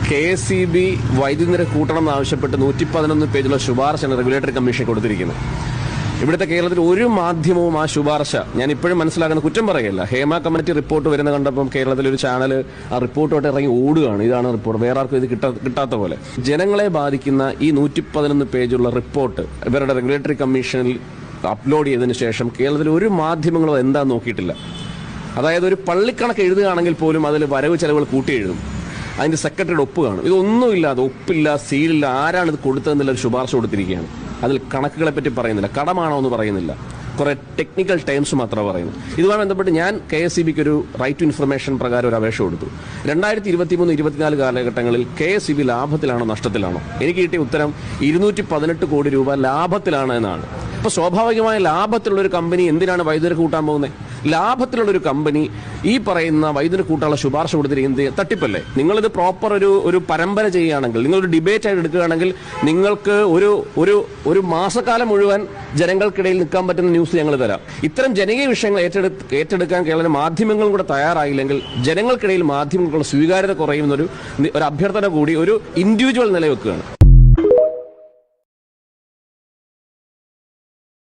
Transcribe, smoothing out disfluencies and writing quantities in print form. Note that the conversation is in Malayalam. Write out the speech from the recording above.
KSEB വൈദ്യുതി നിരക്ക് കൂട്ടണമെന്ന് ആവശ്യപ്പെട്ട് 111 പേജുള്ള ശുപാർശയാണ് റെഗുലേറ്ററി കമ്മീഷൻ കൊടുത്തിരിക്കുന്നത്. ഇവിടുത്തെ കേരളത്തിൽ ഒരു മാധ്യമവും ആ ശുപാർശ ഞാൻ ഇപ്പോഴും മനസ്സിലാക്കുന്ന കുറ്റം പറയുകയല്ല. ഹേമ കമ്മിറ്റി റിപ്പോർട്ട് വരുന്ന കണ്ടപ്പം കേരളത്തിലൊരു ചാനൽ ആ റിപ്പോർട്ടുമായിട്ട് ഇറങ്ങി ഓടുകയാണ്. ഇതാണ് റിപ്പോർട്ട്, വേറെ ആർക്കും ഇത് കിട്ടാത്ത പോലെ. ജനങ്ങളെ ബാധിക്കുന്ന ഈ 111 പേജുള്ള റിപ്പോർട്ട് ഇവരുടെ റെഗുലേറ്ററി കമ്മീഷനിൽ അപ്ലോഡ് ചെയ്തതിനു ശേഷം കേരളത്തിൽ ഒരു മാധ്യമങ്ങളും എന്താണെന്ന് നോക്കിയിട്ടില്ല. അതായത് ഒരു പള്ളിക്കണക്ക് എഴുതുകയാണെങ്കിൽ പോലും അതിൽ വരവ് ചെലവുകൾ കൂട്ടി എഴുതും. അതിന്റെ സെക്രട്ടറിയുടെ ഒപ്പ് കാണും. ഇതൊന്നുമില്ലാതെ ഒപ്പില്ല, സീലില്ല, ആരാണ് ഇത് കൊടുത്തതെന്നുള്ളൊരു ശുപാർശ കൊടുത്തിരിക്കുകയാണ്. അതിൽ കണക്കുകളെ പറ്റി പറയുന്നില്ല, കടമാണോ എന്ന് പറയുന്നില്ല, കുറെ ടെക്നിക്കൽ ടേംസ് മാത്രമേ പറയുന്നു. ഇതുമായി ബന്ധപ്പെട്ട് ഞാൻ KSEBക്ക് ഒരു റൈറ്റ് ടു ഇൻഫർമേഷൻ പ്രകാരം ഒരു അപേക്ഷ കൊടുത്തു. 2023-24 കാലഘട്ടങ്ങളിൽ KSEB ലാഭത്തിലാണോ നഷ്ടത്തിലാണോ? എനിക്ക് കിട്ടിയ ഉത്തരം 218 കോടി രൂപ ലാഭത്തിലാണ് എന്നാണ്. അപ്പൊ സ്വാഭാവികമായ ലാഭത്തിലുള്ളൊരു കമ്പനി എന്തിനാണ് വൈദ്യുതി കൂട്ടാൻ പോകുന്നത്? ലാഭത്തിലുള്ളൊരു കമ്പനി ഈ പറയുന്ന വൈദ്യുതി കൂട്ടാനുള്ള ശുപാർശ കൊടുത്തിരിക്കുന്നത് തട്ടിപ്പല്ലേ? നിങ്ങളിത് പ്രോപ്പർ ഒരു പരമ്പര ചെയ്യുകയാണെങ്കിൽ, നിങ്ങളൊരു ഡിബേറ്റ് ആയിട്ട് എടുക്കുകയാണെങ്കിൽ നിങ്ങൾക്ക് ഒരു മാസക്കാലം മുഴുവൻ ജനങ്ങൾക്കിടയിൽ നിൽക്കാൻ പറ്റുന്ന ന്യൂസ് ഞങ്ങൾ തരാം. ഇത്തരം ജനകീയ വിഷയങ്ങൾ ഏറ്റെടുക്കാൻ കേരള മാധ്യമങ്ങളും കൂടെ തയ്യാറായില്ലെങ്കിൽ ജനങ്ങൾക്കിടയിൽ മാധ്യമങ്ങൾക്കുള്ള സ്വീകാര്യത കുറയുന്നൊരു അഭ്യർത്ഥന കൂടി ഒരു ഇൻഡിവിജ്വൽ നിലവെക്കുകയാണ്.